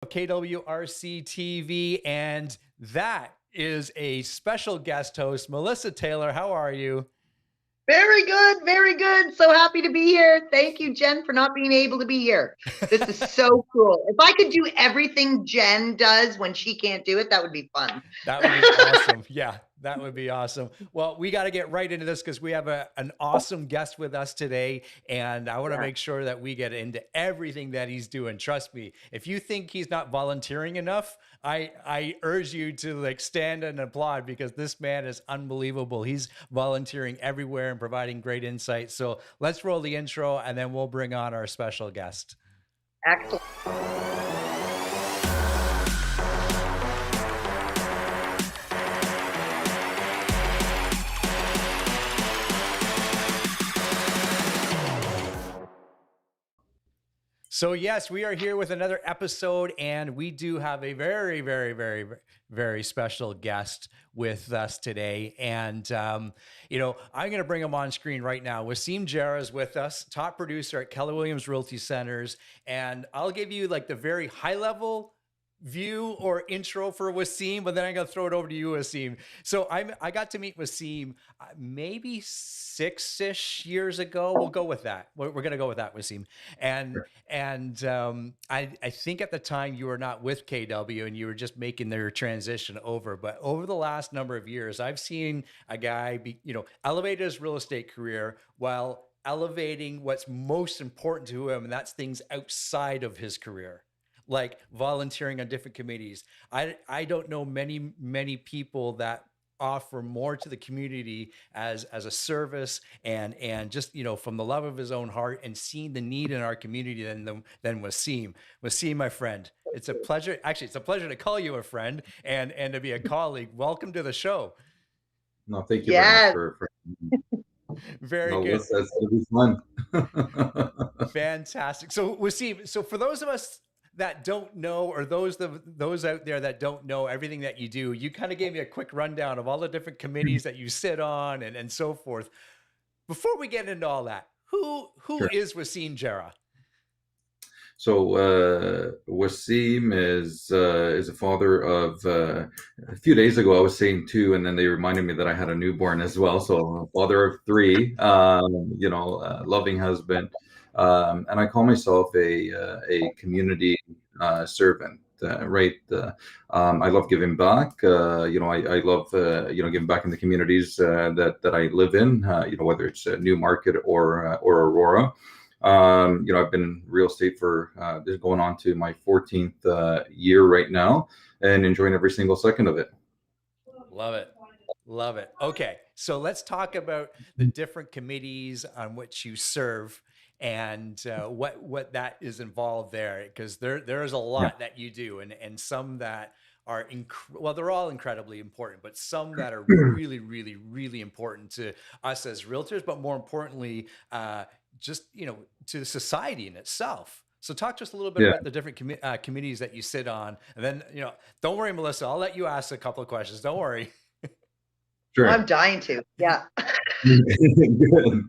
KWRC TV, and that is a special guest host, Melissa Taylor. How are you? Very good, very good. So happy to be here. Thank you, Jen, for not being able to be here. This is so cool. If I could do everything Jen does when she can't do it, that would be fun. That would be awesome. Yeah, that would be awesome. Well, we got to get right into this because we have an awesome guest with us today. And I want to make sure that we get into everything that he's doing. Trust me, if you think he's not volunteering enough, I urge you to stand and applaud because this man is unbelievable. He's volunteering everywhere and providing great insight. So let's roll the intro and then we'll bring on our special guest. Excellent. So yes, we are here with another episode, and we do have a very, very, very, very special guest with us today. And I'm going to bring him on screen right now. Wasim Jarrah is with us, top producer at Keller Williams Realty Centers, and I'll give you the very high level view or intro for Wasim, but then I'm going to throw it over to you, Wasim. So I got to meet Wasim maybe 6-ish years ago. We'll go with that. We're going to go with that, Wasim. I think at the time you were not with KW and you were just making their transition over. But over the last number of years, I've seen a guy elevate his real estate career while elevating what's most important to him, and that's things outside of his career, like volunteering on different committees. I don't know many people that offer more to the community as a service and just from the love of his own heart and seeing the need in our community than Wasim. Wasim, my friend, it's a pleasure. Actually, it's a pleasure to call you a friend and to be a colleague. Welcome to the show. No, thank you very much for very good. That's be fun. Fantastic. So Wasim, so for those of us that don't know, or those out there that don't know everything that you do, you kind of gave me a quick rundown of all the different committees that you sit on and so forth. Before we get into all that, who is Wasim Jarrah? So Wasim is a father of a few days ago I was saying 2, and then they reminded me that I had a newborn as well. So father of 3, loving husband, and I call myself a community servant. Right. I love giving back. I love giving back in the communities that I live in. Whether it's Newmarket or Aurora. I've been in real estate for going on to my 14th year right now, and enjoying every single second of it. Love it. Love it. Okay, so let's talk about the different committees on which you serve and what that is involved there, because there's a lot that you do, and some that are they're all incredibly important, but some that are really, really, really important to us as realtors, but more importantly, just to society in itself. So talk to us a little bit about the different committees that you sit on, and then don't worry, Melissa, I'll let you ask a couple of questions. Don't worry. Sure. I'm dying to. Yeah.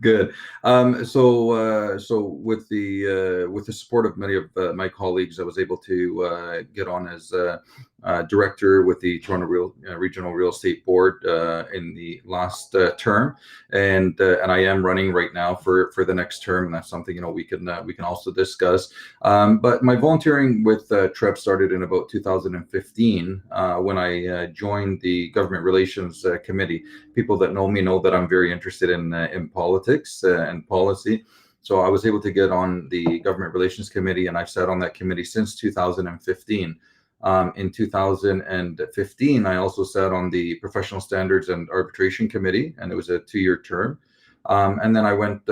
Good. So with the support of many of my colleagues, I was able to get on as director with the Toronto Regional Real Estate Board in the last term, and I am running right now for the next term, and that's something we can also discuss. But my volunteering with TRREB started in about 2015 when I joined the Government Relations Committee. People that know me know that I'm very interested in politics and policy. So I was able to get on the Government Relations Committee, and I've sat on that committee since 2015. In 2015, I also sat on the Professional Standards and Arbitration Committee, and it was a 2-year term. And then I went,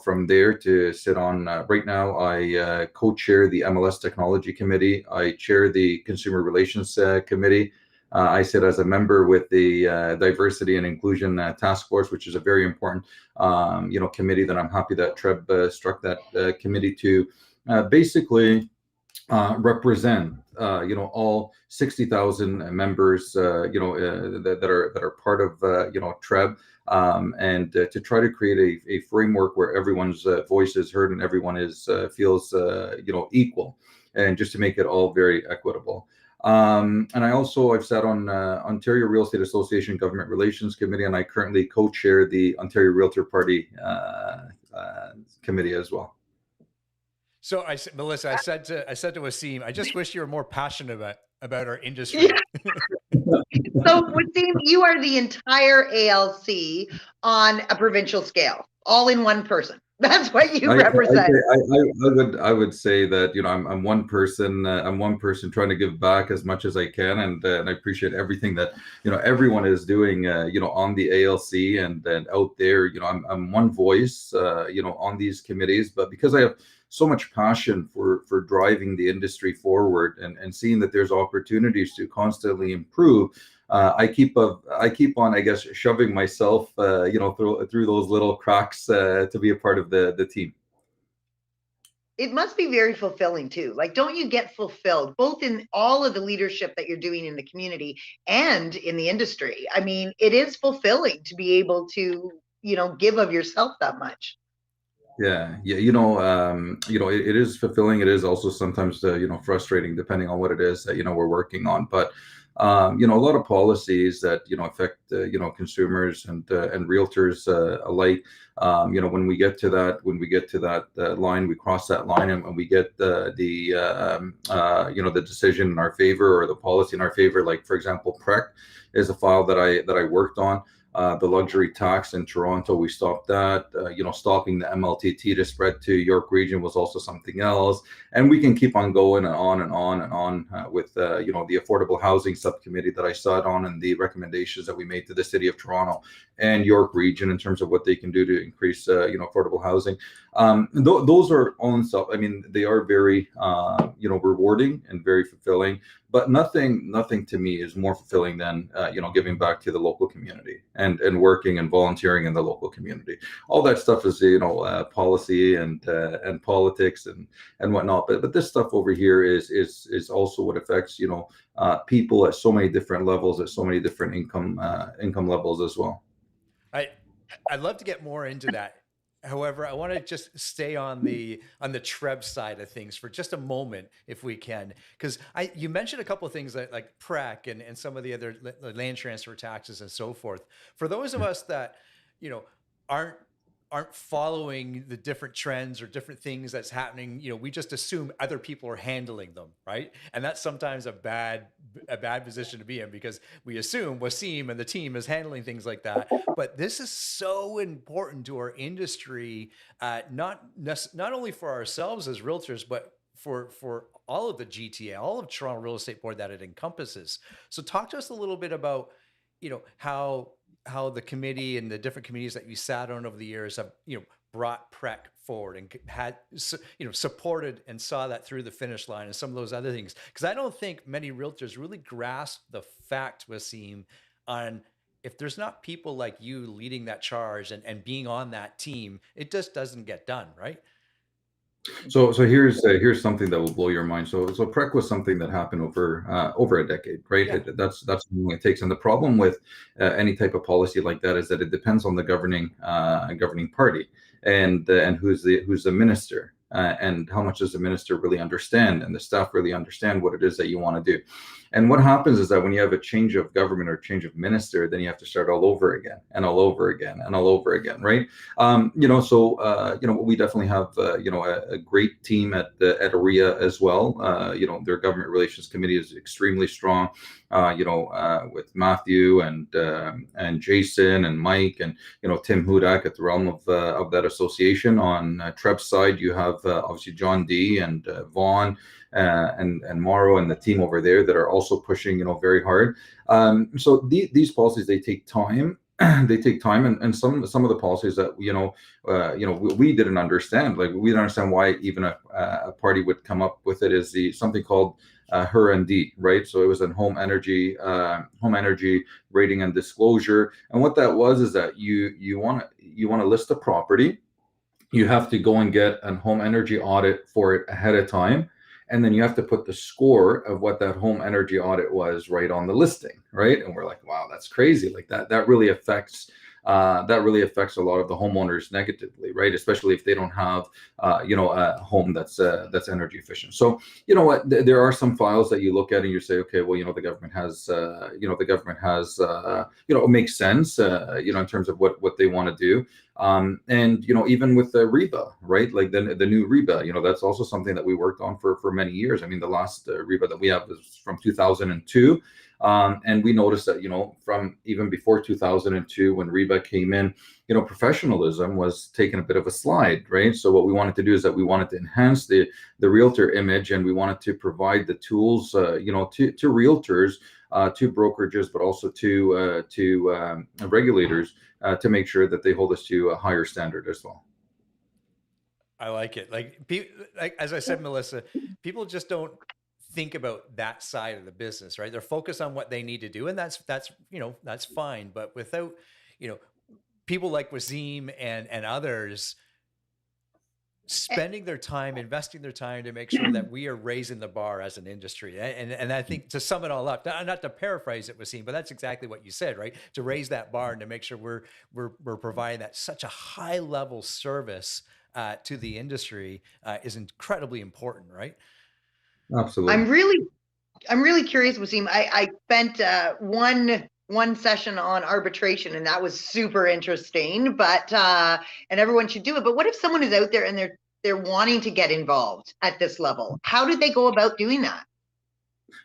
from there to sit on, right now, I co-chair the MLS Technology Committee. I chair the Consumer Relations Committee. I sit as a member with the Diversity and Inclusion Task Force, which is a very important, committee that I'm happy that TRREB struck that committee to basically represent, all 60,000 members, that are part of, TRREB, and to try to create a framework where everyone's voice is heard and everyone feels, equal. and just to make it all very equitable. And I've sat on Ontario Real Estate Association Government Relations Committee, and I currently co-chair the Ontario Realtor Party committee as well. So Melissa, I said to Wasim, I just wish you were more passionate about our industry. Yeah. So Wasim, you are the entire ALC on a provincial scale, all in one person. That's what you represent. I would say that, you know, I'm one person. I'm one person trying to give back as much as I can, and I appreciate everything that, you know, everyone is doing, you know, on the ALC and out there. You know, I'm one voice, you know, on these committees, but because I have so much passion for driving the industry forward and seeing that there's opportunities to constantly improve. I keep on, I guess, shoving myself, you know, through those little cracks to be a part of the team. It must be very fulfilling too. Like, don't you get fulfilled both in all of the leadership that you're doing in the community and in the industry? I mean, it is fulfilling to be able to, you know, give of yourself that much. Yeah, you know, it is fulfilling. It is also sometimes, you know, frustrating depending on what it is that, you know, we're working on. But you know, a lot of policies that, you know, affect, you know, consumers and realtors alike. You know, when we get to that line, we cross that line, and when we get you know, the decision in our favor or the policy in our favor, like for example, PREC is a file that I worked on. The luxury tax in Toronto, we stopped that. You know, stopping the MLTT to spread to York Region was also something else. And we can keep on going and on and on and on with, you know, the affordable housing subcommittee that I sat on and the recommendations that we made to the City of Toronto and York Region in terms of what they can do to increase, you know, affordable housing. Those are all in stuff. I mean, they are very, you know, rewarding and very fulfilling. But nothing to me is more fulfilling than, you know, giving back to the local community and working and volunteering in the local community. All that stuff is, you know, policy and politics and whatnot. But this stuff over here is also what affects, you know, people at so many different levels, at so many different income levels as well. I'd love to get more into that. However, I want to just stay on the TRREB side of things for just a moment, if we can, because you mentioned a couple of things like PREC and some of the other land transfer taxes and so forth. For those of us that, you know, aren't following the different trends or different things that's happening, you know, we just assume other people are handling them, right? And that's sometimes a bad position to be in, because we assume Wasim and the team is handling things like that. But this is so important to our industry, not only for ourselves as realtors, but for all of the GTA, all of Toronto Real Estate Board that it encompasses. So talk to us a little bit about, you know, how the committee and the different committees that you sat on over the years have, you know, brought PREC forward and had, you know, supported and saw that through the finish line and some of those other things. Because I don't think many realtors really grasp the fact, Wasim, on if there's not people like you leading that charge and being on that team, it just doesn't get done, right? So here's something that will blow your mind. So PREC was something that happened over a decade, right? Yeah. That's how long it takes. And the problem with any type of policy like that is that it depends on the governing party and who's the minister. And how much does the minister really understand and the staff really understand what it is that you want to do. And what happens is that when you have a change of government or change of minister, then you have to start all over again and all over again and all over again, right? You know, so you know, we definitely have you know, a great team at AREA as well. You know, their government relations committee is extremely strong. You know, with Matthew and Jason and Mike and, you know, Tim Hudak at the realm of that association. On TRREB side, you have obviously John D and Vaughn and Mauro and the team over there that are also pushing, you know, very hard. So these policies, they take time. They take time, and some of the policies that, you know, we didn't understand. Like, we didn't understand why even a party would come up with it. Is something called HER&D, right? So it was a home energy rating and disclosure. And what that was is that you want to list a property, you have to go and get a home energy audit for it ahead of time. And then you have to put the score of what that home energy audit was right on the listing, right? And we're like, wow, that's crazy. Like that really affects that really affects a lot of the homeowners negatively, right? Especially if they don't have, a home that's energy efficient. So you know what, there are some files that you look at and you say, okay, well, the government has, it makes sense, in terms of what they want to do. And even with the REBA, right? Like the new REBA, that's also something that we worked on for many years. I mean, the last REBA that we have is from 2002. And we noticed that, from even before 2002, when REBA came in, professionalism was taking a bit of a slide, right? So what we wanted to do is that we wanted to enhance the realtor image, and we wanted to provide the tools, to realtors, to brokerages, but also to regulators, to make sure that they hold us to a higher standard as well. I like it. Like as I said, Melissa, people just don't think about that side of the business, right? They're focused on what they need to do, and that's fine. But without, you know, people like Wasim and others spending their time, investing their time to make sure that we are raising the bar as an industry. And I think, to sum it all up, not to paraphrase it, Wasim, but that's exactly what you said, right? To raise that bar and to make sure we're providing that such a high level service to the industry is incredibly important, right? Absolutely. I'm really curious, Wasim. I spent one session on arbitration, and that was super interesting. But and everyone should do it. But what if someone is out there and they're wanting to get involved at this level? How do they go about doing that?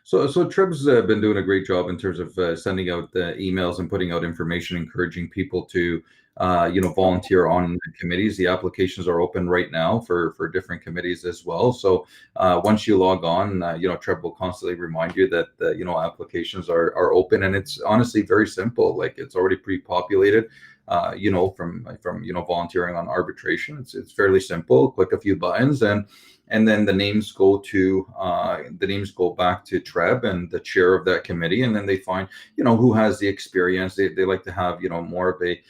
So TRREB's been doing a great job in terms of sending out emails and putting out information, encouraging people to, volunteer on committees. The applications are open right now for different committees as well. So once you log on, TRREB will constantly remind you that applications are open, and it's honestly very simple. Like, it's already pre-populated. From volunteering on arbitration, it's fairly simple. Click a few buttons, and then the names go back to TRREB and the chair of that committee, and then they find who has the experience. They like to have more of a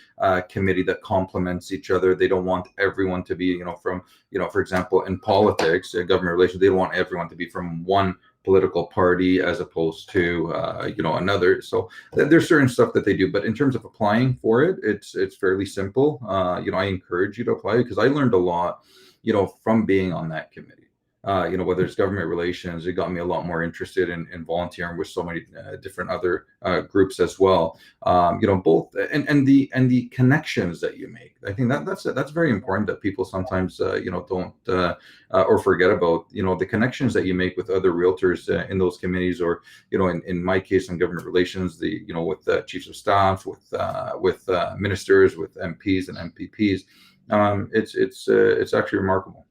committee that complements each other. They don't want everyone to be from for example, in politics, government relations, they don't want everyone to be from one political party as opposed to another. So there's certain stuff that they do, but in terms of applying for it, it's fairly simple. I encourage you to apply, because I learned a lot from being on that committee. Whether it's government relations, it got me a lot more interested in volunteering with so many different other groups as well. Both and the connections that you make. I think that's very important, that people sometimes don't or forget about. The connections that you make with other realtors in those committees, or in my case in government relations, with chiefs of staff, with ministers, with MPs and MPPs. It's actually remarkable.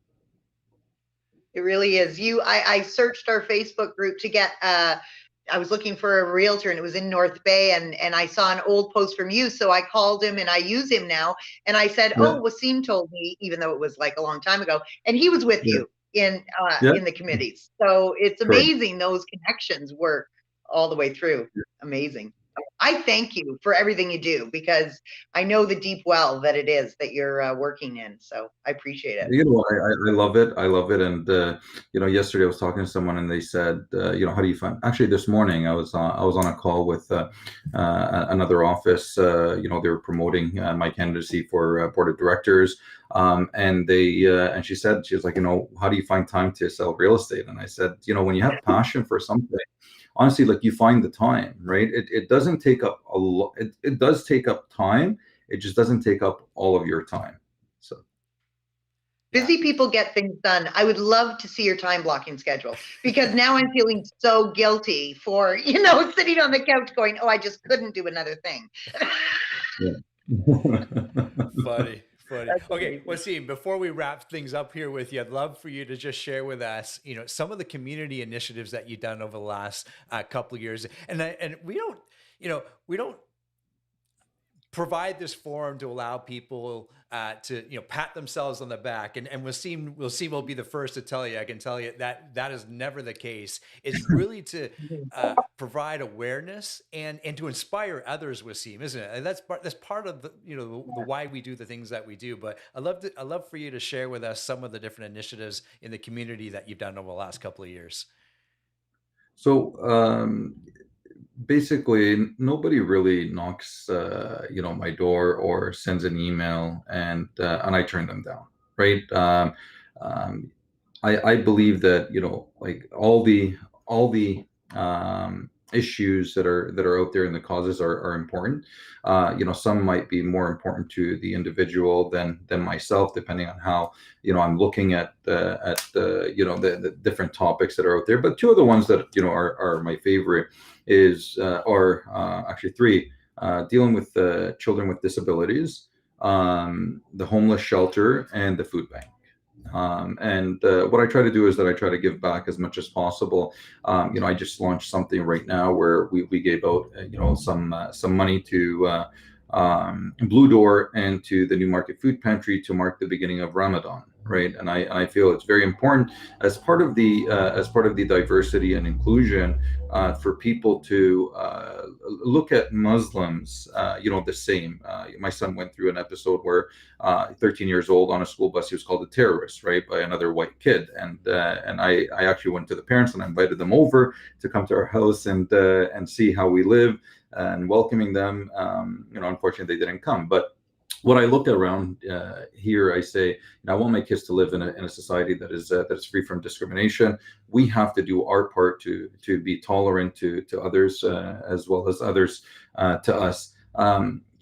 It really is. I searched our Facebook group to get I was looking for a realtor, and it was in North Bay, and I saw an old post from you, so I called him, and I use him now. And I said, Yeah. "Oh, Wasim told me," even though it was like a long time ago, and he was with Yeah. you in Yeah. the committees. So it's Correct. amazing those connections work all the way through. Amazing. I thank you for everything you do, because I know the deep well that it is that you're working in. So I appreciate it. I love it. I love it. And yesterday I was talking to someone, and they said, how do you find? Actually, this morning I was on a call with another office. They were promoting my candidacy for board of directors, and she said, she was like, how do you find time to sell real estate? And I said, when you have passion for something, honestly, like, you find the time, right? It doesn't take up a lot. It does take up time. It just doesn't take up all of your time. So. Busy people get things done. I would love to see your time blocking schedule, because now I'm feeling so guilty for, sitting on the couch going, oh, I just couldn't do another thing. Funny. Okay, Wasim, before we wrap things up here with you, I'd love for you to just share with us, some of the community initiatives that you've done over the last couple of years. And we don't provide this forum to allow people to pat themselves on the back, and Wasim will be the first to tell you. I can tell you that is never the case. It's really to provide awareness and to inspire others, Wasim, isn't it? And that's part of the the why we do the things that we do. But I'd love for you to share with us some of the different initiatives in the community that you've done over the last couple of years. So basically nobody really knocks, my door or sends an email, and I turn them down, right? Um, I believe that, like all the issues that are out there and the causes are important. Some might be more important to the individual than myself, depending on how I'm looking at the different topics that are out there. But two of the ones that are my favorite are actually three: dealing with children with disabilities, the homeless shelter, and the food bank. And what I try to do is that I try to give back as much as possible. I just launched something right now where we gave out, some money to Blue Door and to the New Market Food Pantry to mark the beginning of Ramadan, right? And I feel it's very important as part of the diversity and inclusion, for people to look at Muslims, the same. My son went through an episode where 13 years old on a school bus, he was called a terrorist, right, by another white kid, and I actually went to the parents and I invited them over to come to our house and see how we live and welcoming them. Unfortunately, they didn't come, but what I look around here, I say, I want my kids to live in a society that is free from discrimination. We have to do our part to be tolerant to others, as well as others to us.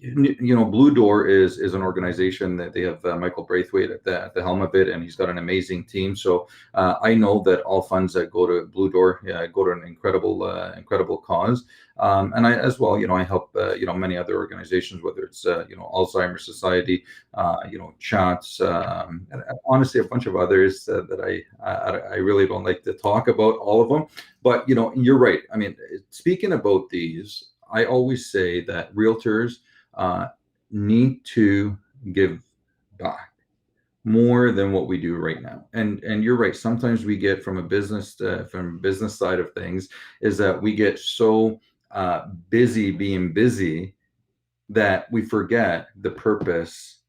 Blue Door is an organization that they have Michael Braithwaite at the helm of it, and he's got an amazing team. So I know that all funds that go to Blue Door go to an incredible cause. And I, as well, I help many other organizations, whether it's Alzheimer's Society, Chats, and honestly a bunch of others that I really don't like to talk about all of them. But you're right. I mean, speaking about these, I always say that realtors need to give back more than what we do right now. And you're right. Sometimes we get from a business side of things is that we get so busy being busy that we forget the purpose,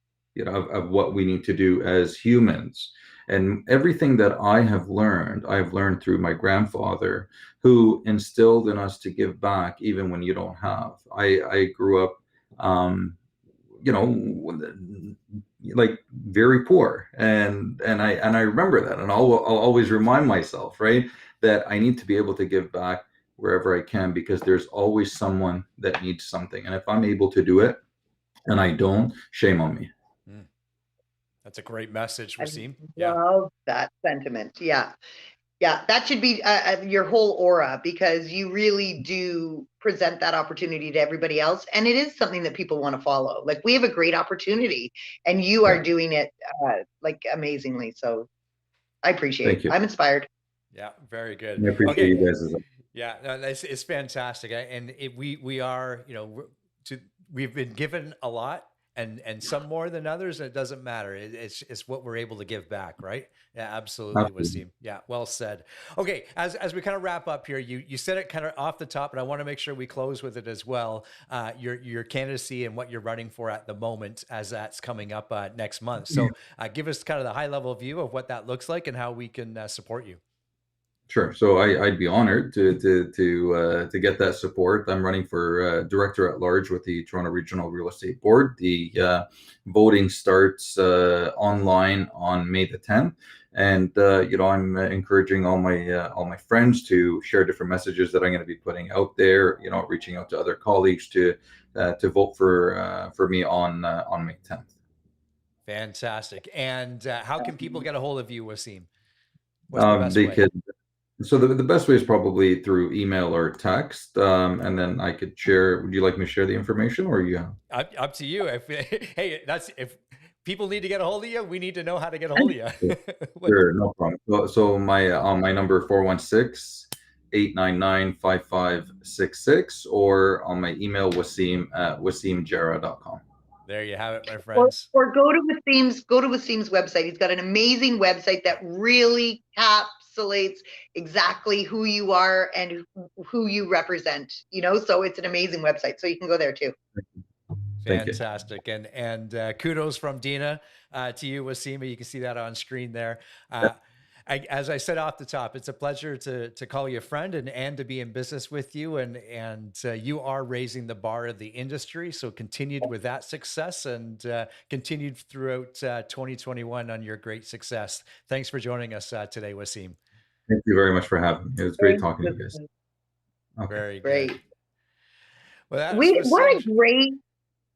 of what we need to do as humans. And everything that I've learned through my grandfather, who instilled in us to give back even when you don't have. I grew up, you know, like very poor, and I remember that, and I'll always remind myself, right, that I need to be able to give back wherever I can, because there's always someone that needs something, and if I'm able to do it and I don't, shame on me. That's a great message, I Wasim. Yeah. love that sentiment. Yeah. Yeah, that should be your whole aura, because you really do present that opportunity to everybody else. And it is something that people want to follow. Like, we have a great opportunity and you are doing it like amazingly. So I appreciate Thank it. you. I'm inspired. Yeah, very good. I appreciate you guys as well. Yeah, no, it's fantastic, and we are, we've been given a lot, and some more than others. And it doesn't matter. It's what we're able to give back, right? Yeah, absolutely, Absolutely. Wasim. Yeah, well said. Okay, as we kind of wrap up here, you said it kind of off the top, but I want to make sure we close with it as well. Your candidacy and what you're running for at the moment, as that's coming up next month. So give us kind of the high level view of what that looks like and how we can support you. Sure. So I'd be honored to get that support. I'm running for director at large with the Toronto Regional Real Estate Board. The voting starts online on May the 10th, and I'm encouraging all my friends to share different messages that I'm going to be putting out there. Reaching out to other colleagues to vote for me on May 10th. Fantastic. And how can people get a hold of you, Wasim? What's the best way? So the best way is probably through email or text, and then I could share. Would you like me to share the information, or you? Up to you. If people need to get a hold of you, we need to know how to get a hold of you. Sure, no problem. So my number 416-899-5566, or on my email wasimjarrah.com. There you have it, my friends. Or go to Wasim's website. He's got an amazing website that really encapsulates exactly who you are and who you represent. So it's an amazing website. So you can go there too. Fantastic. And kudos from Dina to you, Wasim. You can see that on screen there. as I said off the top, it's a pleasure to call you a friend and to be in business with you. And you are raising the bar of the industry. So continued with that success and continued throughout 2021 on your great success. Thanks for joining us today, Wasim. Thank you very much for having me. It was great talking to you guys. Okay. Very Great. good. Well, that was Wasim.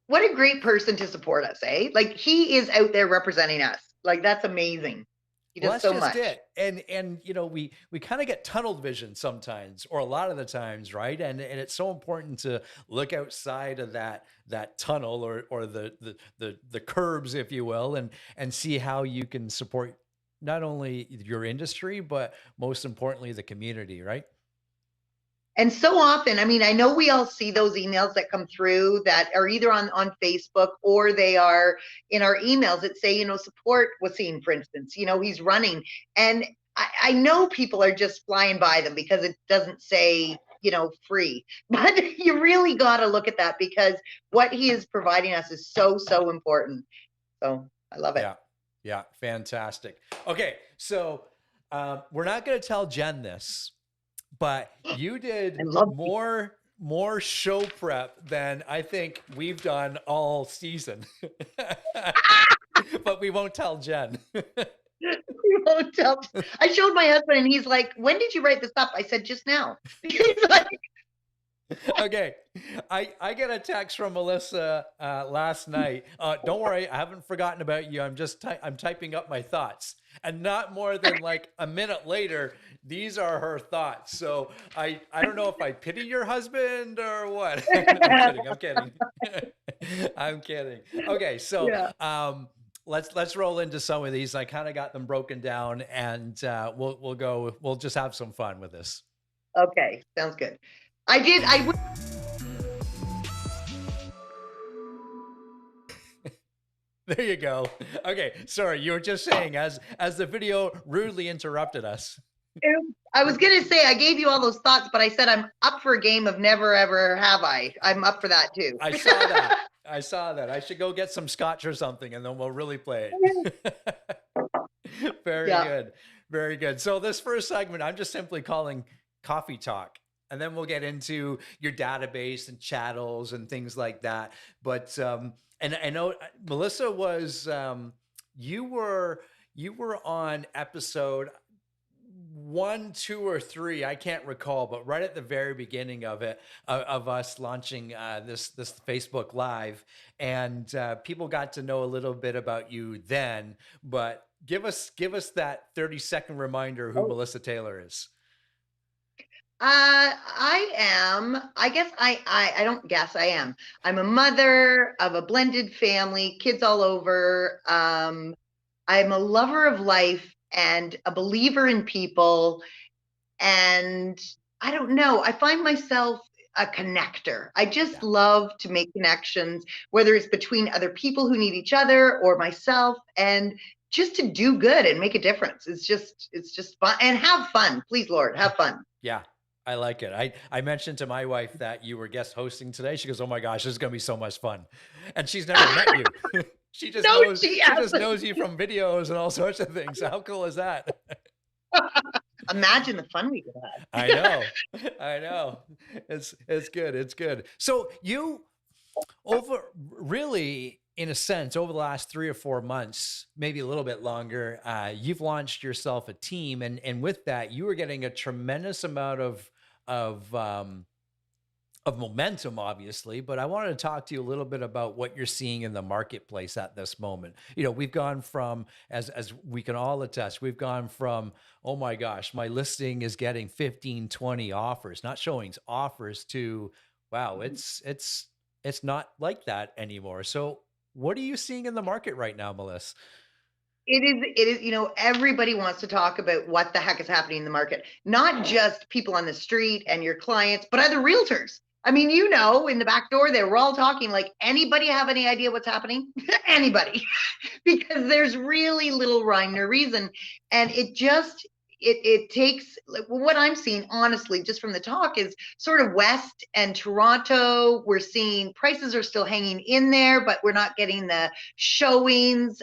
What a great person to support us, eh? Like he is out there representing us. Like that's amazing. He does so much. It. And you know, we kind of get tunnel vision sometimes, or a lot of the times, right? And it's so important to look outside of that tunnel or the curbs, if you will, and see how you can support not only your industry, but most importantly, the community, right? And so often, I mean, I know we all see those emails that come through that are either on Facebook or they are in our emails that say, you know, support Wasim, for instance, you know, he's running. And I know people are just flying by them because it doesn't say, you know, free, but you really got to look at that because what he is providing us is so, so important. So I love it. Yeah. Yeah. Fantastic. Okay. So we're not going to tell Jen this, but you did more show prep than I think we've done all season. But we won't tell Jen. We won't tell. I showed my husband and he's like, when did you write this up? I said, just now. He's like, okay. I get a text from Melissa last night. Don't worry, I haven't forgotten about you. I'm typing up my thoughts. And not more than like a minute later, these are her thoughts. So I don't know if I pity your husband or what. I'm kidding. I'm kidding. Okay, so yeah. Let's roll into some of these. I kind of got them broken down, and we'll just have some fun with this. Okay, sounds good. There you go. Okay, sorry, you were just saying as the video rudely interrupted us. I was gonna say I gave you all those thoughts, but I said I'm up for a game of never ever have I. I'm up for that too. I saw that. I should go get some scotch or something, and then we'll really play it. Very good. Very good. So this first segment, I'm just simply calling Coffee Talk. And then we'll get into your database and chattels and things like that. But and I know Melissa was you were on episode 1, 2, or 3. I can't recall, but right at the very beginning of it, of us launching this Facebook Live, and people got to know a little bit about you then. But give us that 30-second reminder who Melissa Taylor is. I am. I'm a mother of a blended family, kids all over. I'm a lover of life and a believer in people. And I don't know, I find myself a connector. I just love to make connections, whether it's between other people who need each other or myself, and just to do good and make a difference. It's just fun and have fun. Please, Lord, have fun. Yeah. I like it. I mentioned to my wife that you were guest hosting today. She goes, "Oh my gosh, this is going to be so much fun." And she's never met you. She just knows you from videos and all sorts of things. How cool is that? Imagine the fun we could have. I know. It's good. It's good. So you really, in a sense, over the last 3 or 4 months, maybe a little bit longer, you've launched yourself a team, and with that, you were getting a tremendous amount of momentum, obviously. But I wanted to talk to you a little bit about what you're seeing in the marketplace at this moment. You know, we've gone from, as we can all attest, we've gone from, oh my gosh, my listing is getting 15, 20 offers, not showings, offers, to, wow, it's not like that anymore. So what are you seeing in the market right now, Melissa? It is, you know, everybody wants to talk about what the heck is happening in the market, not just people on the street and your clients, but other realtors. I mean, you know, in the back door there, we're all talking like, anybody have any idea what's happening? Anybody, because there's really little rhyme or reason. And it takes, like, what I'm seeing, honestly, just from the talk, is sort of West and Toronto. We're seeing prices are still hanging in there, but we're not getting the showings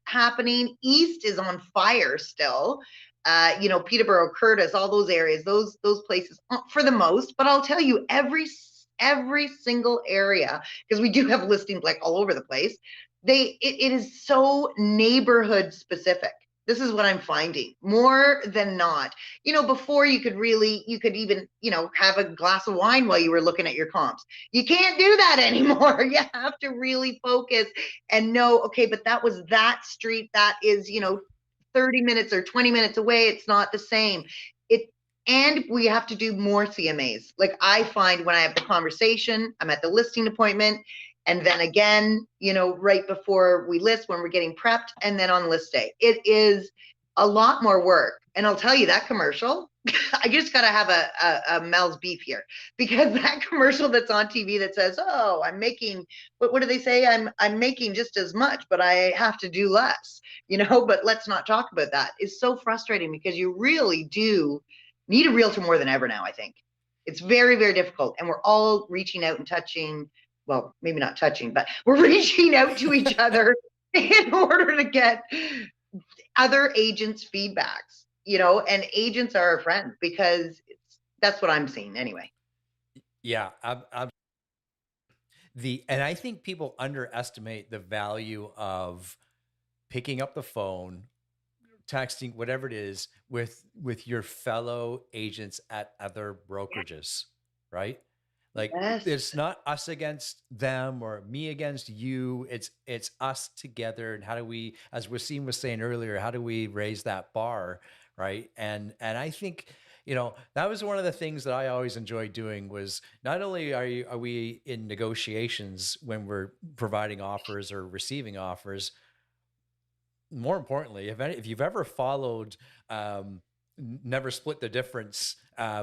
happening. East is on fire still. Peterborough, Curtis, all those areas, those places for the most. But I'll tell you, every single area, because we do have listings like all over the place. It is so neighborhood specific. This is what I'm finding more than not. Before you could even, have a glass of wine while you were looking at your comps. You can't do that anymore. You have to really focus and know, okay, but that was that street that is, 30 minutes or 20 minutes away. It's not the same. And we have to do more CMAs. Like I find when I have the conversation, I'm at the listing appointment, and then again, right before we list, when we're getting prepped, and then on list day. It is a lot more work. And I'll tell you that commercial, I just got to have a Mel's beef here, because that commercial that's on TV that says, oh, I'm making, what do they say? I'm making just as much, but I have to do less, but let's not talk about that. It's so frustrating, because you really do need a realtor more than ever now, I think. It's very, very difficult. And we're all reaching out and touching, well, maybe not touching, but we're reaching out to each other in order to get other agents' feedbacks, and agents are our friends, because that's what I'm seeing anyway. Yeah. And I think people underestimate the value of picking up the phone, texting, whatever it is, with your fellow agents at other brokerages, right? Like Yes. it's not us against them or me against you. It's us together. And how do we, as Wasim was saying earlier, how do we raise that bar, right? And I think, that was one of the things that I always enjoyed doing, was not only are we in negotiations when we're providing offers or receiving offers, more importantly, if you've ever followed Never Split the Difference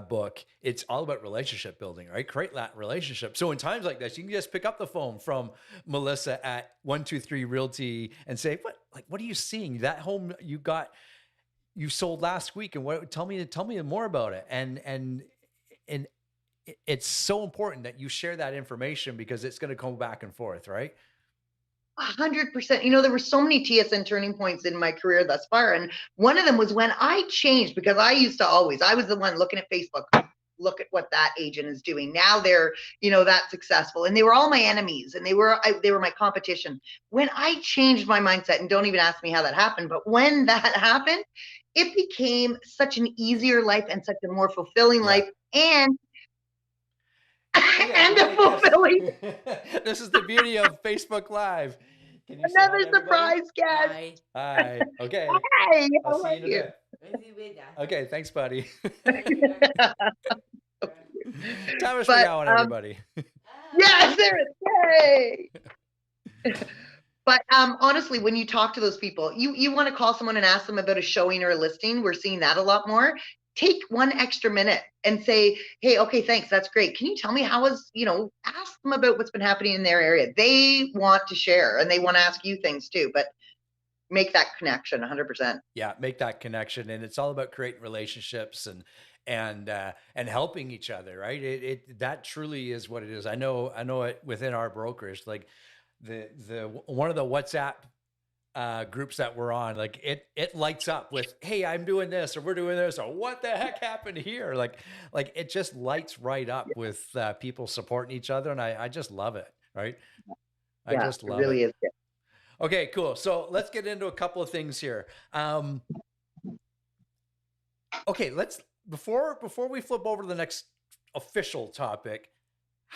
book, it's all about relationship building, right? Create that relationship. So in times like this, you can just pick up the phone from Melissa at 123 Realty and say, what are you seeing? That home you sold last week, and tell me more about it. And it's so important that you share that information, because it's going to come back and forth, right? 100%. There were so many TSN turning points in my career thus far. And one of them was when I changed, because I was the one looking at Facebook, look at what that agent is doing. Now they're, that successful. And they were all my enemies, and they were my competition. When I changed my mindset, and don't even ask me how that happened, but when that happened, it became such an easier life and such a more fulfilling life. And a fulfilling. This is the beauty of Facebook Live. Can you another surprise guest? Hi. Okay. Hi. I'll see you in a bit. Okay. Thanks, buddy. Thomas McGowan, everybody. Yes, there it is. Yay. But honestly, when you talk to those people, you want to call someone and ask them about a showing or a listing. We're seeing that a lot more. Take 1 extra minute and say, hey, okay, thanks. That's great. Can you tell me ask them about what's been happening in their area. They want to share, and they want to ask you things too, but make that connection 100%. Yeah. Make that connection. And it's all about creating relationships and helping each other, right? That truly is what it is. I know it within our brokerage, like the one of the WhatsApp groups that we're on, like it lights up with, hey, I'm doing this, or we're doing this, or what the heck happened here? Like it just lights right up with people supporting each other. And I just love it. Right. I just love it. Really is good. Okay, cool. So let's get into a couple of things here. Okay, before we flip over to the next official topic,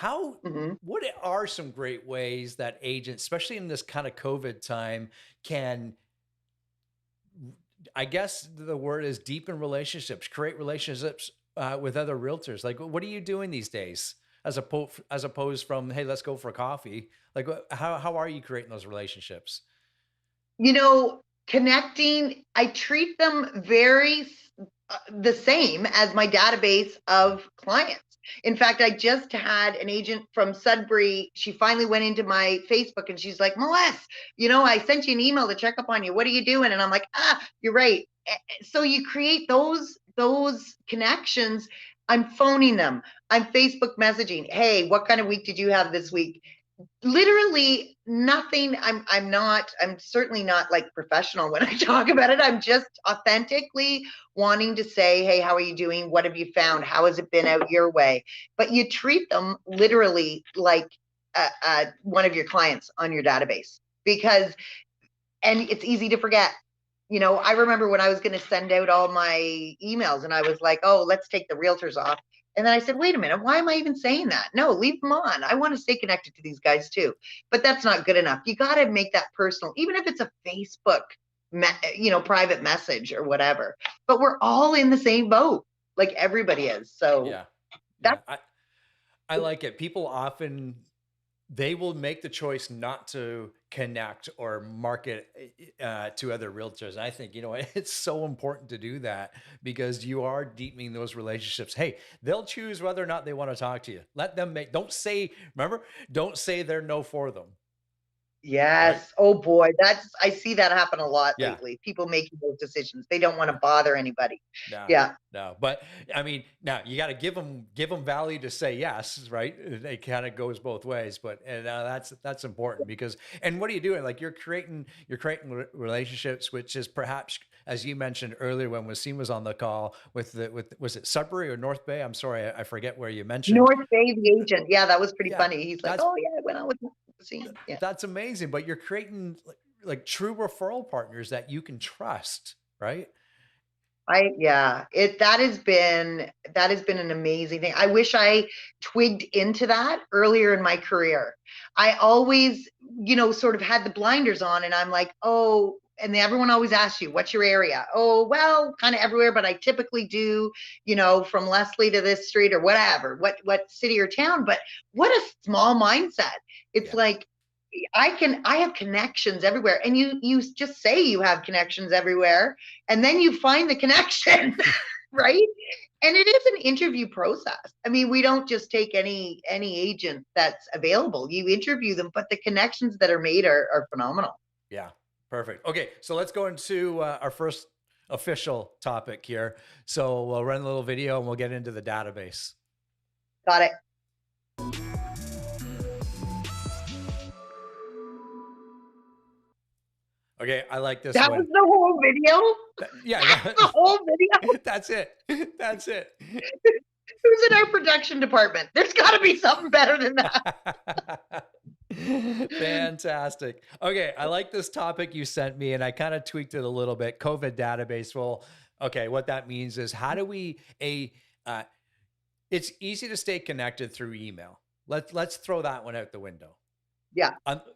what are some great ways that agents, especially in this kind of COVID time, can, I guess the word is deepen relationships, create relationships with other realtors? Like, what are you doing these days as opposed from, hey, let's go for coffee? Like, how are you creating those relationships? Connecting, I treat them very the same as my database of clients. In fact, I just had an agent from Sudbury. She finally went into my Facebook and she's like, Melissa, I sent you an email to check up on you. What are you doing? And I'm like, you're right. So you create those connections. I'm phoning them. I'm Facebook messaging. Hey, what kind of week did you have this week? Literally nothing. I'm certainly not like professional when I talk about it. I'm just authentically wanting to say, hey, how are you doing? What have you found? How has it been out your way? But you treat them literally like one of your clients on your database, because, and it's easy to forget. I remember when I was going to send out all my emails and I was like, oh, let's take the realtors off. And then I said, wait a minute, why am I even saying that? No, leave them on. I want to stay connected to these guys too. But that's not good enough. You got to make that personal, even if it's a Facebook, private message or whatever. But we're all in the same boat, like everybody is. So Yeah. that's I like it. People often, they will make the choice not to connect or market to other realtors. And I think, it's so important to do that, because you are deepening those relationships. Hey, they'll choose whether or not they want to talk to you. Let them don't say they're no for them. Yes. Right? Oh boy, I see that happen a lot Yeah. lately. People making those decisions. They don't want to bother anybody. No, Yeah. no. But I mean, now you got to give them value to say yes, right? It kind of goes both ways, but that's important, because, and what are you doing? Like you're creating relationships, which is perhaps, as you mentioned earlier when Wasim was on the call with was it Sudbury or North Bay? I'm sorry, I forget where you mentioned. North Bay, the agent. Yeah, that was pretty Yeah, funny. He's like, that's oh yeah, I went out with Wasim. Yeah. that's amazing. But you're creating like true referral partners that you can trust, right? That has been an amazing thing. I wish I twigged into that earlier in my career. I always, sort of had the blinders on, and I'm like, oh, and everyone always asks you, what's your area? Oh, well, kind of everywhere, but I typically do, from Leslie to this street or whatever, what city or town. But what a small mindset. It's Yeah. like, I have connections everywhere. And you just say you have connections everywhere, and then you find the connection, right? And it is an interview process. I mean, we don't just take any agent that's available. You interview them, but the connections that are made are phenomenal. Yeah, perfect. Okay, so let's go into our first official topic here. So we'll run a little video and we'll get into the database. Got it. Okay, I like this That one. was the whole video? Yeah, the whole video? That's it. That's it. Who's in our production department? There's got to be something better than that. Fantastic. Okay, I like this topic you sent me, and I kind of tweaked it a little bit. COVID database. Well, okay, what that means is how do we it's easy to stay connected through email. Let's throw that one out the window. Yeah.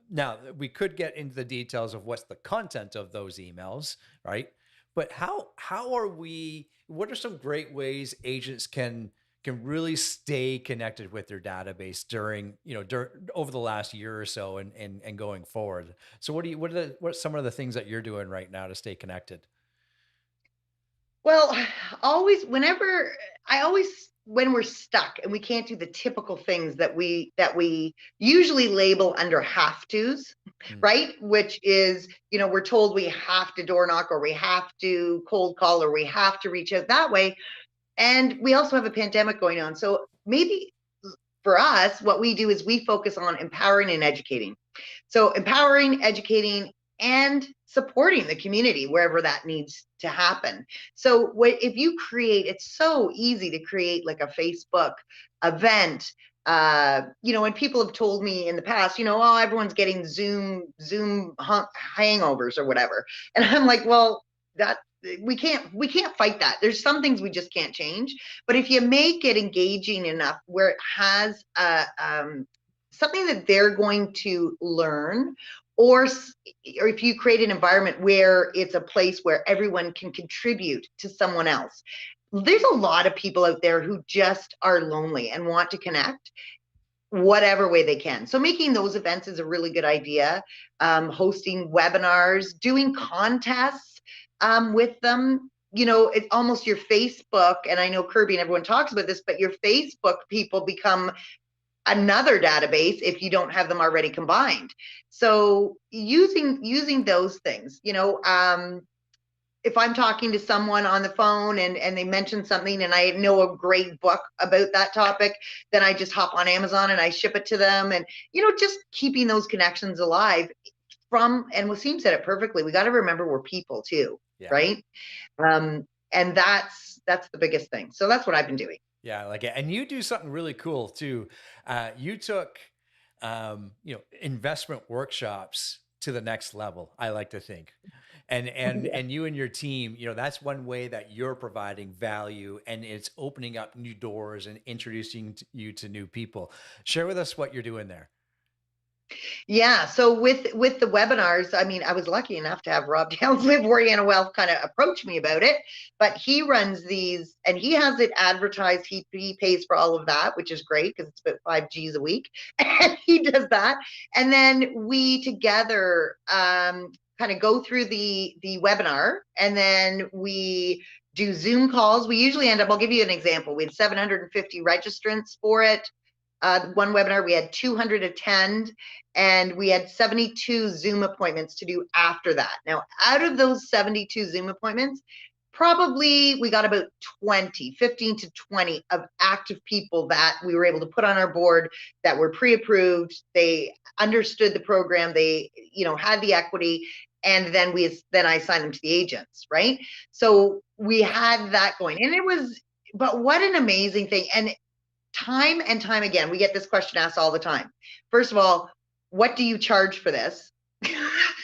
Now we could get into the details of what's the content of those emails, right? But how are we? What are some great ways agents can really stay connected with their database during over the last year or so and going forward? So what are some of the things that you're doing right now to stay connected? Well, when we're stuck and we can't do the typical things that we usually label under have tos, right? Which is, we're told we have to door knock, or we have to cold call, or we have to reach out that way. And we also have a pandemic going on. So maybe for us, what we do is we focus on empowering and educating. So empowering, educating, and supporting the community wherever that needs to happen. So if you create, it's so easy to create like a Facebook event. And people have told me in the past, oh, everyone's getting Zoom hangovers or whatever. And I'm like, well, that we can't fight that. There's some things we just can't change. But if you make it engaging enough where it has something that they're going to learn, or if you create an environment where it's a place where everyone can contribute to someone else. There's a lot of people out there who just are lonely and want to connect whatever way they can. So making those events is a really good idea. Hosting webinars, doing contests with them. It's almost your Facebook, and I know Kirby and everyone talks about this, but your Facebook people become another database if you don't have them already combined. So using those things, if I'm talking to someone on the phone and they mention something and I know a great book about that topic, then I just hop on Amazon and I ship it to them. And, just keeping those connections alive and Wasim said it perfectly. We got to remember we're people too, Yeah. right? And that's the biggest thing. So that's what I've been doing. Yeah, I like it. And you do something really cool too. You took, investment workshops to the next level, I like to think. And you and your team, that's one way that you're providing value, and it's opening up new doors and introducing you to new people. Share with us what you're doing there. Yeah. So with the webinars, I mean, I was lucky enough to have Rob Downs Live Oriana Wealth kind of approach me about it, but he runs these and he has it advertised. He pays for all of that, which is great because it's about 5 G's a week. And he does that. And then we together kind of go through the webinar, and then we do Zoom calls. We usually end up, I'll give you an example. We had 750 registrants for it. One webinar, we had 200 attend, and we had 72 Zoom appointments to do after that. Now, out of those 72 Zoom appointments, probably we got about 15 to 20 of active people that we were able to put on our board that were pre-approved. They understood the program. They, had the equity. And then I assigned them to the agents, right? So we had that going, and but what an amazing thing. And time and time again, we get this question asked all the time. First of all, what do you charge for this?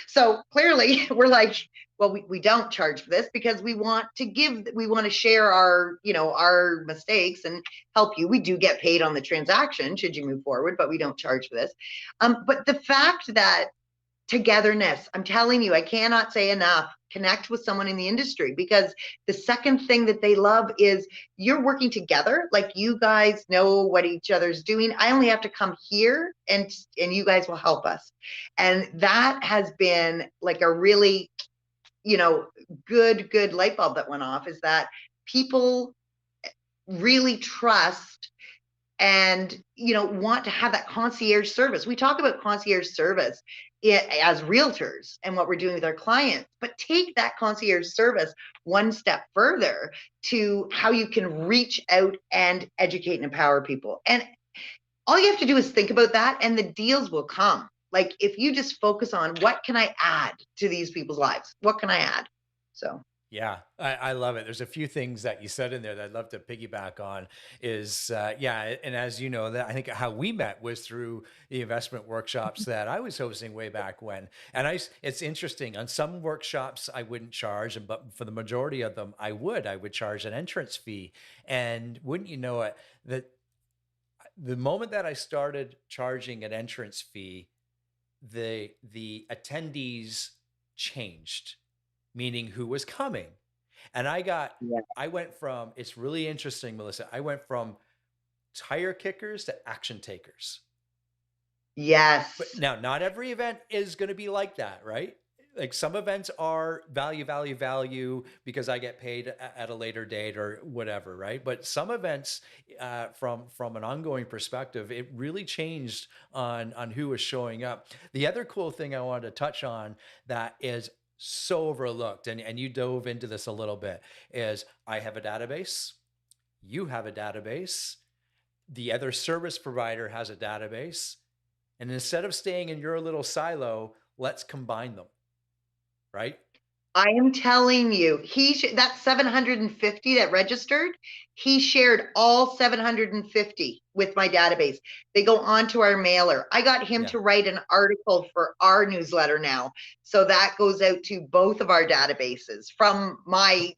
So clearly we're like, well, we don't charge for this because we want to share our, our mistakes and help you. We do get paid on the transaction should you move forward, but we don't charge for this. But the fact that togetherness, I'm telling you, I cannot say enough, connect with someone in the industry, because the second thing that they love is you're working together. Like, you guys know what each other's doing. I only have to come here and you guys will help us. And that has been like a really, good light bulb that went off, is that people really trust and want to have that concierge service. We talk about concierge service as realtors and what we're doing with our clients, but take that concierge service one step further to how you can reach out and educate and empower people. And all you have to do is think about that, and the deals will come. Like, if you just focus on what can I add to these people's lives, what can I add? So yeah, I love it. There's a few things that you said in there that I'd love to piggyback on is, and as you know, that I think how we met was through the investment workshops that I was hosting way back when. And it's interesting, on some workshops I wouldn't charge, but for the majority of them I would charge an entrance fee. And wouldn't you know it, that the moment that I started charging an entrance fee, the attendees changed, meaning who was coming. And I went from, it's really interesting, Melissa, I went from tire kickers to action takers. Yes. But now, not every event is going to be like that, right? Like, some events are value because I get paid at a later date or whatever, right? But some events, from an ongoing perspective, it really changed on who was showing up. The other cool thing I wanted to touch on that is so overlooked, and you dove into this a little bit, is I have a database, you have a database, the other service provider has a database, and instead of staying in your little silo, let's combine them, right? I am telling you, that 750 that registered, he shared all 750 with my database. They go onto our mailer. I got him to write an article for our newsletter now. So that goes out to both of our databases from my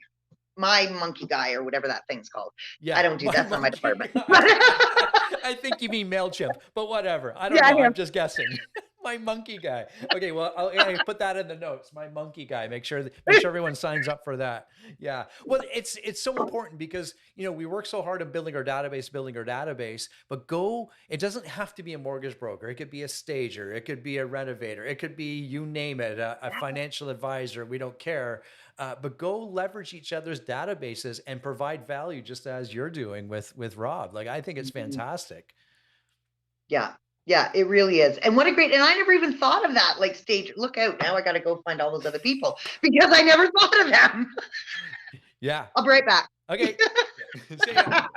monkey guy, or whatever that thing's called. Yeah, I don't do that. That's not my department. I think you mean MailChimp, but whatever. I don't know. I'm just guessing. My monkey guy. Okay, well, I'll put that in the notes. My monkey guy. Make sure everyone signs up for that. Yeah. Well, it's so important because we work so hard on building our database, but it doesn't have to be a mortgage broker. It could be a stager. It could be a renovator. It could be, you name it, a financial advisor. We don't care. But go leverage each other's databases and provide value, just as you're doing with Rob. Like, I think it's fantastic. Yeah. Yeah, it really is. And what a great, and I never even thought of that, like stage, look out, now I got to go find all those other people because I never thought of them. Yeah. I'll be right back. Okay. See ya.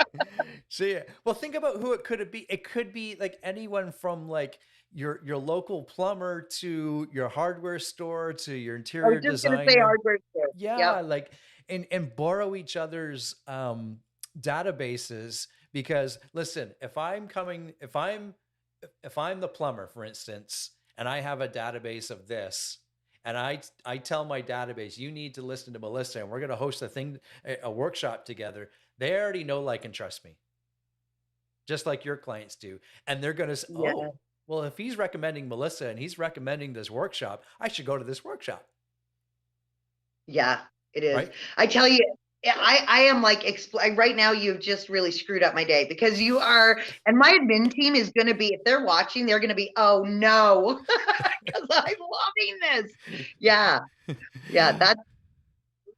See ya. Well, think about who it could be. It could be like anyone from like your local plumber to your hardware store to your I was interior just going to say designer. hardware store. Yeah, Yep. like and borrow each other's databases because listen, if I'm the plumber, for instance, and I have a database of this, and I tell my database, you need to listen to Melissa, and we're going to host a workshop together. They already know, like, and trust me, just like your clients do, and they're going to say, Yeah. oh, well, if he's recommending Melissa and he's recommending this workshop, I should go to this workshop. Yeah, it is. Right? I tell you, I am like, right now you've just really screwed up my day because you are, and my admin team is going to be, if they're watching, they're going to be, oh no, because I'm loving this. Yeah. Yeah.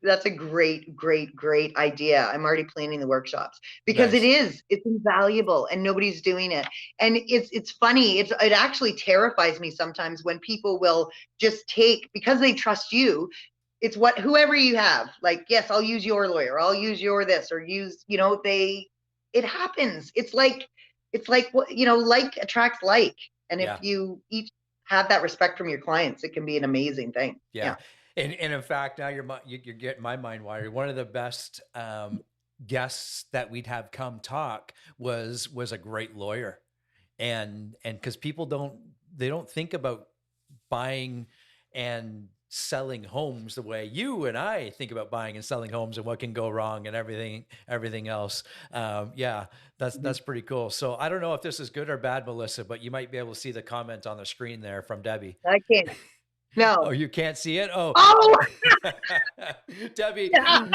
That's a great, great, great idea. I'm already planning the workshops because Nice. it's invaluable and nobody's doing it. And it's funny. It actually terrifies me sometimes when people will just take, because they trust you, it's whoever you have, like, yes, I'll use your lawyer, I'll use your this, or use, it happens. It's like, like attracts like. And if Yeah. you each have that respect from your clients, it can be an amazing thing. Yeah. Yeah. And in fact, now you're getting my mind wired. One of the best guests that we'd have come talk was a great lawyer. And because people don't think about buying and selling homes the way you and I think about buying and selling homes and what can go wrong and everything else. Yeah, that's pretty cool. So I don't know if this is good or bad, Melissa, but you might be able to see the comment on the screen there from Debbie. I can't. Oh, No. you can't see it? Oh. Oh, Debbie, yeah.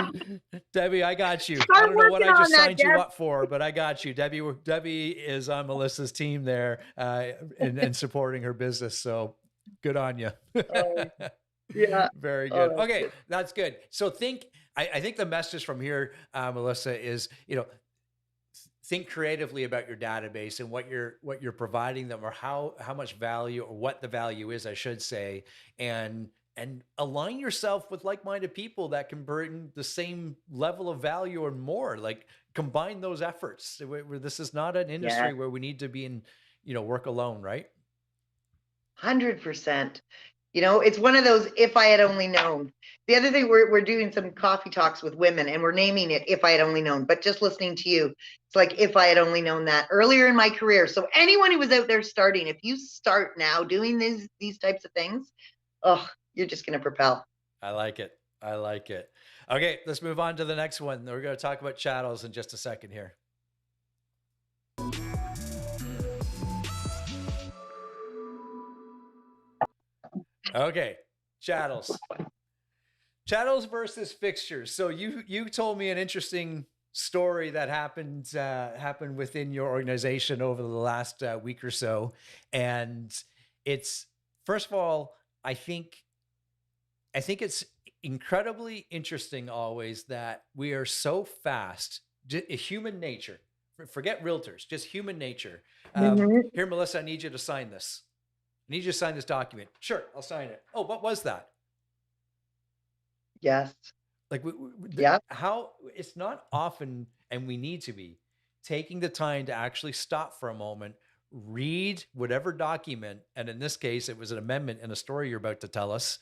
Debbie, I got you. I Start don't know what working I on just that, signed you Deb. up for, but I got you. Debbie is on Melissa's team there and supporting her business. So good on you. Oh, yeah. Very Oh, good. that's Okay, good. that's good. So I think the message from here, Melissa, is, think creatively about your database and what you're providing them, or how much value, or what the value is, I should say, and align yourself with like-minded people that can bring the same level of value or more. Like, combine those efforts. This is not an Yeah. industry where we need to be in, work alone, right? 100%. It's one of those, if I had only known. The other thing, we're doing some coffee talks with women and we're naming it If I Had Only Known, but just listening to you, it's like, if I had only known that earlier in my career. So anyone who was out there starting, if you start now doing these types of things, oh, you're just going to propel. I like it. I like it. Okay, let's move on to the next one. We're going to talk about chattels in just a second here. Okay, chattels. Chattels versus fixtures. So you told me an interesting story that happened within your organization over the last week or so, and it's, first of all, I think it's incredibly interesting always that we are so fast. Human nature. Forget realtors, just human nature. Here, Melissa, I need you to sign this. I need you to sign this document. Sure, I'll sign it. Oh, what was that? Yes. Like, Yeah. how it's not often, and we need to be taking the time to actually stop for a moment, read whatever document, and in this case, it was an amendment in a story you're about to tell us,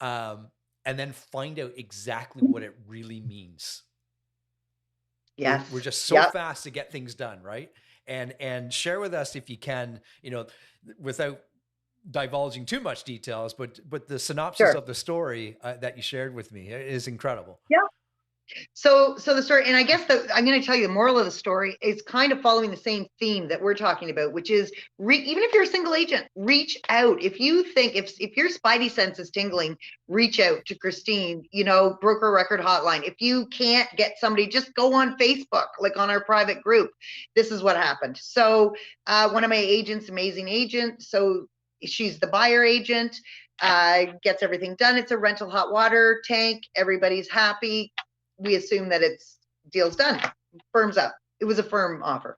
and then find out exactly what it really means. Yes. We're just so fast to get things done, right? And share with us, if you can, without divulging too much details, but the synopsis of the story that you shared with me is incredible. Yeah. So the story, and I guess I'm going to tell you the moral of the story is kind of following the same theme that we're talking about, which is even if you're a single agent, reach out. If you think, if your spidey sense is tingling, reach out to Christine, broker record hotline. If you can't get somebody, just go on Facebook, like on our private group. This is what happened. So one of my agents, amazing agent. So she's the buyer agent, gets everything done. It's a rental hot water tank. Everybody's happy. We assume that it's deal's done, firm's up. It was a firm offer.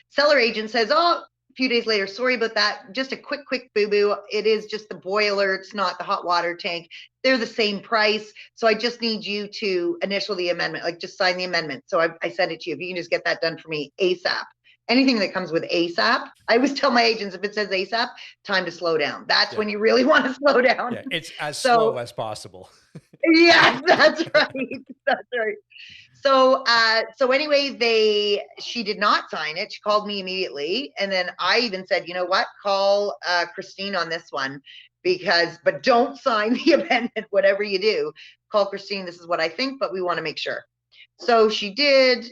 Seller agent says, oh, few days later, sorry about that. Just a quick boo-boo. It is just the boiler. It's not the hot water tank. They're the same price. So I just need you to initial the amendment, like just sign the amendment. So I sent it to you. If you can just get that done for me ASAP. Anything that comes with ASAP, I always tell my agents, if it says ASAP, time to slow down. That's when you really want to slow down. Yeah, it's as slow as possible. Yeah, that's right. That's right. So, so anyway, she did not sign it. She called me immediately. And then I even said, you know what, call Christine on this one but don't sign the amendment, whatever you do, call Christine. This is what I think, but we want to make sure. So she did.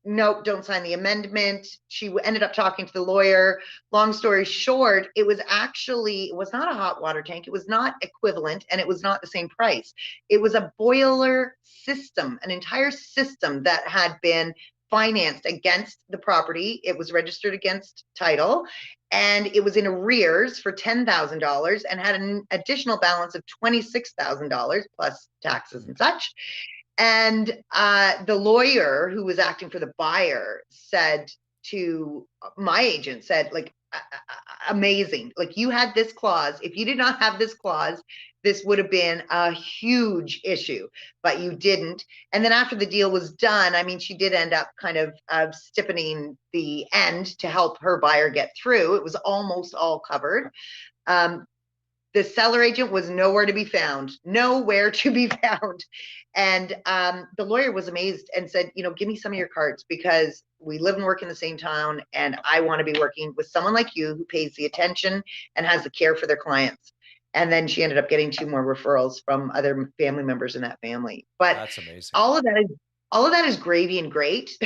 Nope, don't sign the amendment. She ended up talking to the lawyer. Long story short, it was not a hot water tank. It was not equivalent, and it was not the same price. It was a boiler system, an entire system that had been financed against the property. It was registered against title, and it was in arrears for $10,000 and had an additional balance of $26,000 plus taxes and such. And the lawyer who was acting for the buyer said to my agent, like, amazing. Like, you had this clause. If you did not have this clause, this would have been a huge issue, but you didn't. And then after the deal was done, I mean, she did end up kind of stiffening the end to help her buyer get through. It was almost all covered. The seller agent was nowhere to be found. And the lawyer was amazed and said, give me some of your cards, because we live and work in the same town, and I want to be working with someone like you who pays the attention and has the care for their clients. And then she ended up getting 2 more referrals from other family members in that family. But that's amazing. All of that is gravy and great.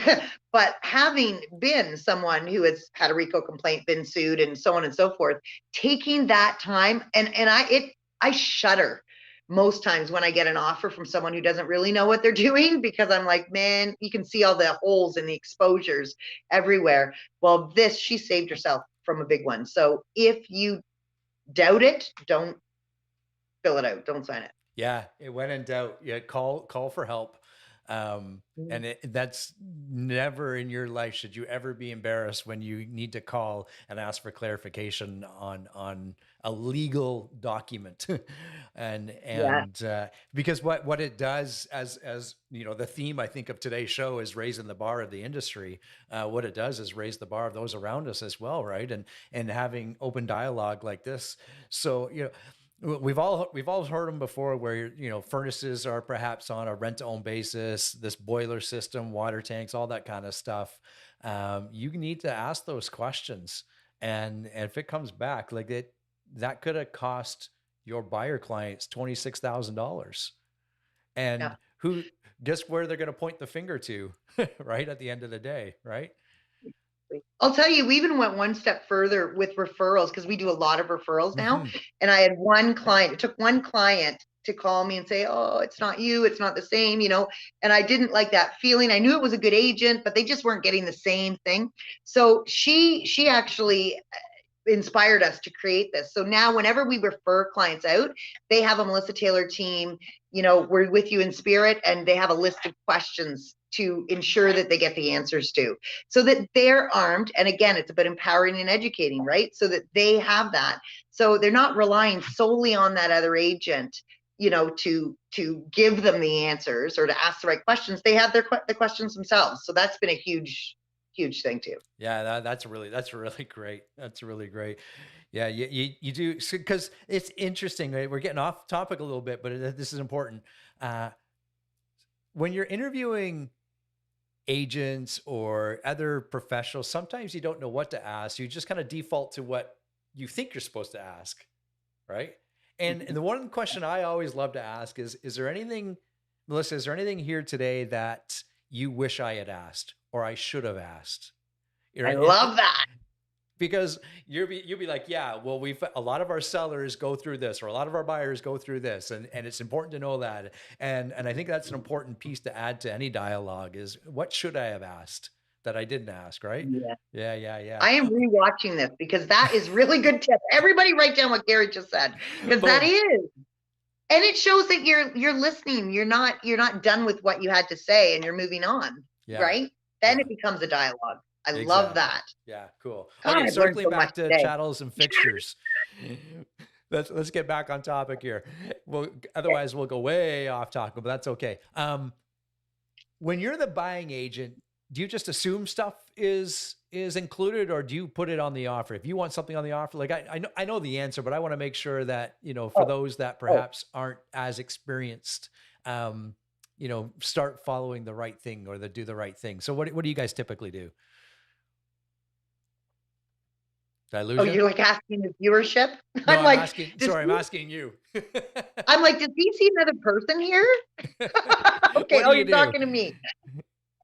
But having been someone who has had a RICO complaint, been sued, and so on and so forth, taking that time, and I shudder most times when I get an offer from someone who doesn't really know what they're doing, because I'm like, man, you can see all the holes and the exposures everywhere. Well, she saved herself from a big one. So if you doubt it, don't fill it out. Don't sign it. Yeah, when in doubt, call for help. And that's never in your life should you ever be embarrassed when you need to call and ask for clarification on a legal document. and because what it does, as the theme I think of today's show is raising the bar of the industry. What it does is raise the bar of those around us as well, right? And having open dialogue like this. So we've all heard them before, where furnaces are perhaps on a rent-to-own basis, this boiler system, water tanks, all that kind of stuff. You need to ask those questions, and if it comes back like that could have cost your buyer clients $26,000, and guess where they're going to point the finger to, right at the end of the day, right? I'll tell you, we even went one step further with referrals, because we do a lot of referrals now. And I had one client, it took one client to call me and say, oh, it's not you, it's not the same, and I didn't like that feeling. I knew it was a good agent, but they just weren't getting the same thing. So she actually inspired us to create this. So now whenever we refer clients out, they have a Melissa Taylor team, we're with you in spirit, and they have a list of questions to ensure that they get the answers to, so that they're armed. And again, it's about empowering and educating, right? So that they have that. So they're not relying solely on that other agent, to give them the answers or to ask the right questions. They have the questions themselves. So that's been a huge thing too. Yeah, that's really great. That's really great. Yeah, you do, because it's interesting, right? We're getting off topic a little bit, but this is important. When you're interviewing agents or other professionals, sometimes you don't know what to ask. You just kind of default to what you think you're supposed to ask, right? And the one question I always love to ask is there anything, Melissa, is there anything here today that you wish I had asked or I should have asked? I love that. Because you'll be like, yeah, well, a lot of our sellers go through this, or a lot of our buyers go through this, and it's important to know that. And I think that's an important piece to add to any dialogue is, what should I have asked that I didn't ask, right? Yeah. I am rewatching this because that is really good tip. Everybody write down what Gary just said, because that is. And it shows that you're listening. You're not done with what you had to say, and you're moving on, right? Then it becomes a dialogue. I love Exactly. that. Yeah, cool. God, Okay, I've learned circling so much back to today. chattels and fixtures. Let's get back on topic here. Well, otherwise we'll go way off topic, but that's okay. When you're the buying agent, do you just assume stuff is included, or do you put it on the offer? If you want something on the offer, like I know the answer, but I want to make sure that, you know, for Oh, those that oh. perhaps aren't as experienced, you know, start following the right thing or do the right thing. So what do you guys typically do? Did I lose Oh, you? you're like asking the viewership? No, I'm I'm like, asking. does Sorry, I'm he, asking you. I'm like, does he see another person here? Okay. What do Oh, you you're do? talking to me.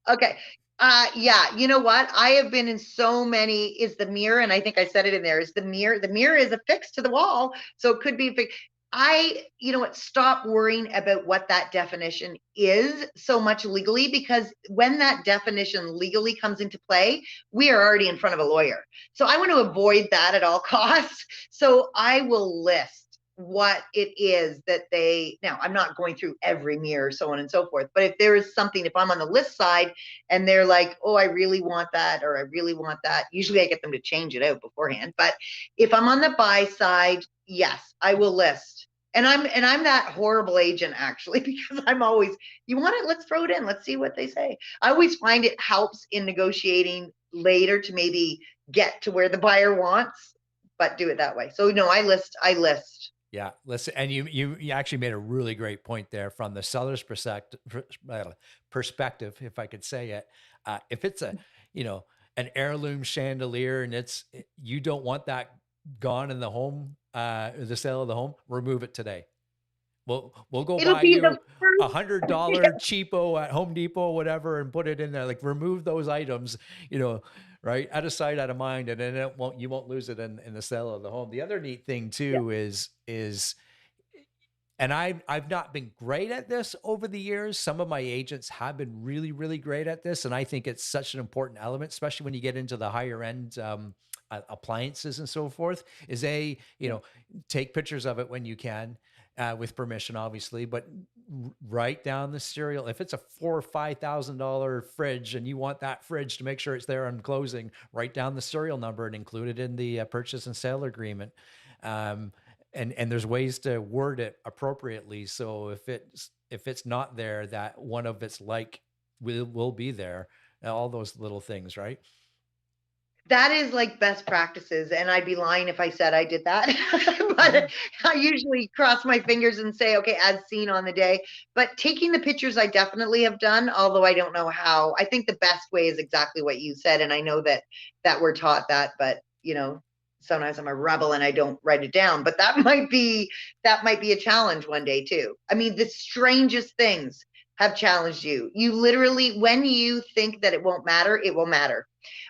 Okay. Yeah, you know what? I have been in so many, is the mirror, and I think I said it in there, is the mirror. The mirror is affixed to the wall, so it could be fixed. You know what, stop worrying about what that definition is so much legally, because when that definition legally comes into play, we are already in front of a lawyer. So I want to avoid that at all costs. So I will list what it is that now I'm not going through every mirror, so on and so forth. But if there is something, if I'm on the list side and they're like, oh, I really want that, or I really want that, usually I get them to change it out beforehand. But if I'm on the buy side, yes, I will list. And I'm that horrible agent, actually, because I'm always, you want it, let's throw it in, let's see what they say. I always find it helps in negotiating later to maybe get to where the buyer wants, but do it that way. So no, I list. Yeah, listen, and you actually made a really great point there from the seller's perspective, if I could say it. If it's a, you know, an heirloom chandelier and you don't want that gone in the home, the sale of the home, remove it today. We'll go It'll buy be the you first. $100 cheapo at Home Depot, whatever, and put it in there. Like remove those items, you know, right? Out of sight, out of mind, and then you won't lose it in the sale of the home. The other neat thing Yeah. too is, and I've not been great at this over the years. Some of my agents have been really, really great at this, and I think it's such an important element, especially when you get into the higher end appliances and so forth. Is take pictures of it when you can, with permission, obviously, but write down the serial. If it's a $4,000 or $5,000 fridge and you want that fridge to make sure it's there on closing, write down the serial number and include it in the purchase and sale agreement. And there's ways to word it appropriately. So if it's not there, that one of its like will be there. All those little things, right? That is like best practices, and I'd be lying if I said I did that. But I usually cross my fingers and say, okay, as seen on the day. But taking the pictures, I definitely have done, although I don't know how. I think the best way is exactly what you said, and I know that we're taught that, but you know, sometimes I'm a rebel and I don't write it down. But that might be a challenge one day too. I mean, the strangest things have challenged you. You literally, when you think that it won't matter, it will matter.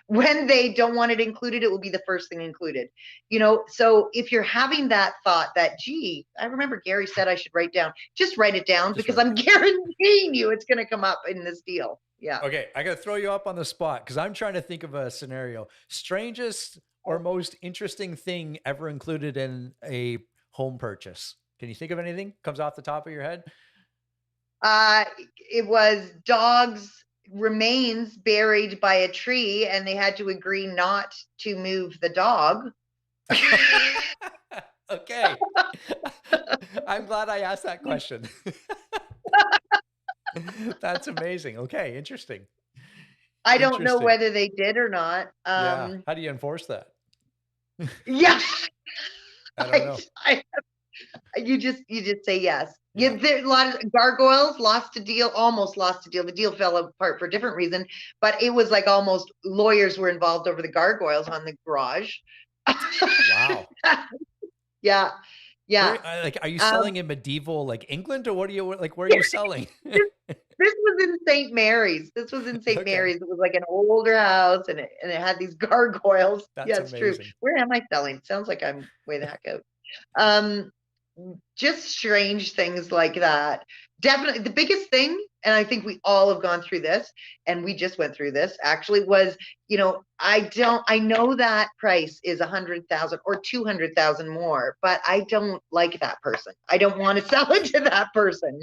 When they don't want it included, it will be the first thing included. You know, so if you're having that thought that, gee, I remember Gary said I should write down, just write it down, Just because right. I'm guaranteeing you it's going to come up in this deal. Yeah. Okay, I got to throw you up on the spot because I'm trying to think of a scenario. Strangest or most interesting thing ever included in a home purchase? Can you think of anything? Comes off the top of your head? It was dogs' remains buried by a tree, and they had to agree not to move the dog. Okay. I'm glad I asked that question. That's amazing. Okay, interesting. I don't know whether they did or not. Yeah. How do you enforce that? Yeah. I don't know. You just say yes. Yeah. There's a lot of gargoyles almost lost a deal. The deal fell apart for a different reason, but it was like almost lawyers were involved over the gargoyles on the garage. Wow. Yeah. Are you selling in medieval, like England, or what are you like? Where are you selling? This was in St. Mary's. This was in St. Mary's. It was like an older house, and it had these gargoyles. That's it's true. Where am I selling? Sounds like I'm way the heck out. Just strange things like that. Definitely the biggest thing, and I think we all have gone through this, and we just went through this actually, was, you know, I know that price is 100,000 or 200,000 more, but I don't like that person. I don't want to sell it to that person.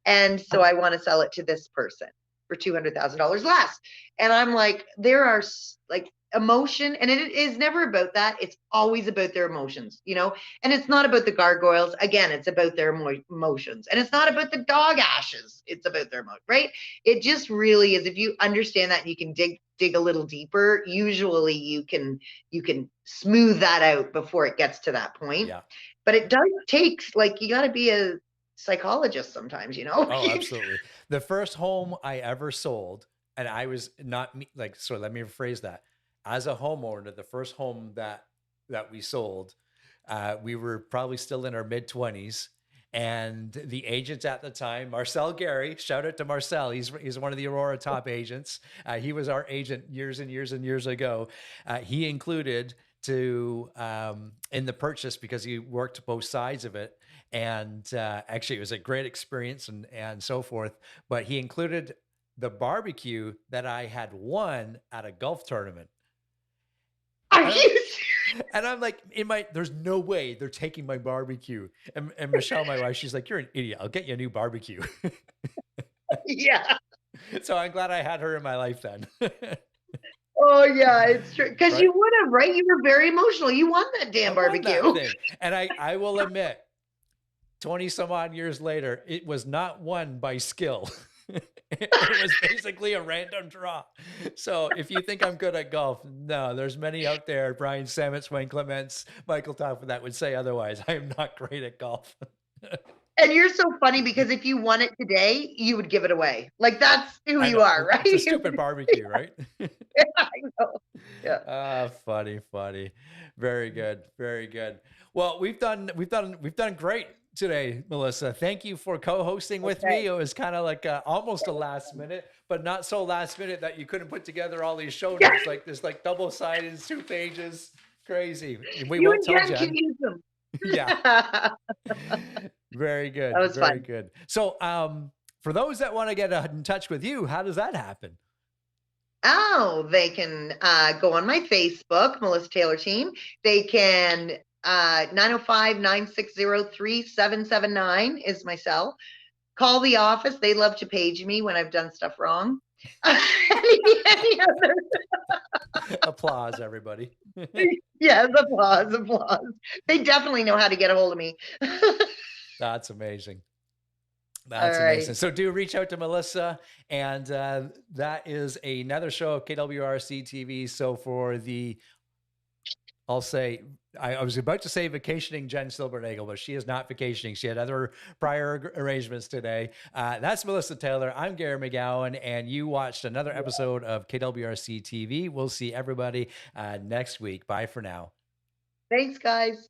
And so I want to sell it to this person. for $200,000 less. And I'm like, there are like emotion, and it is never about that. It's always about their emotions, you know, and it's not about the gargoyles. Again, it's about their emotions, and it's not about the dog ashes. It's about their emotion, right? It just really is. If you understand that and you can dig a little deeper, usually you can smooth that out before it gets to that point. Yeah. But it does take, like, you got to be a psychologist sometimes, you know? Oh, absolutely. The first home I ever sold, and I was not like, so let me rephrase that. As a homeowner, the first home that we sold, we were probably still in our mid-20s. And the agent at the time, Marcel Gary, shout out to Marcel. He's one of the Aurora top agents. He was our agent years and years and years ago. He included in the purchase, because he worked both sides of it. And actually, it was a great experience and so forth. But he included the barbecue that I had won at a golf tournament. And I'm like, there's no way they're taking my barbecue. And Michelle, my wife, she's like, you're an idiot. I'll get you a new barbecue. Yeah. So I'm glad I had her in my life then. Oh yeah, it's true. Because you would have, right? You were very emotional. You won that damn barbecue. And I will admit, 20 some odd years later, it was not won by skill. It was basically a random draw. So if you think I'm good at golf, no, there's many out there, Brian Sammets, Wayne Clements, Michael Toffin, that would say otherwise. I am not great at golf. And you're so funny, because if you won it today, you would give it away. Like, that's who you are, right? It's a stupid barbecue, right? Yeah, I know. Yeah. Funny. Very good. Very good. Well, we've done great today, Melissa. Thank you for co-hosting with me. It was kind of like almost a last minute, but not so last minute that you couldn't put together all these show notes. Like there's like double-sided 2 pages. Crazy. We won't tell Jen. Can use them. Yeah. Very good. That was very fun. good. So for those that want to get in touch with you, how does that happen? Oh, they can go on my Facebook, Melissa Taylor Team. They can 905-960-3779 is my cell. Call the office. They love to page me when I've done stuff wrong. Any other? Applause, everybody. Yes, applause. They definitely know how to get a hold of me. That's amazing. That's amazing. So do reach out to Melissa. And that is another show of KWRC TV. So for I'll say, I was about to say vacationing Jen Silbernagel, but she is not vacationing. She had other prior arrangements today. That's Melissa Taylor. I'm Gary McGowan, and you watched another episode of KWRC TV. We'll see everybody next week. Bye for now. Thanks, guys.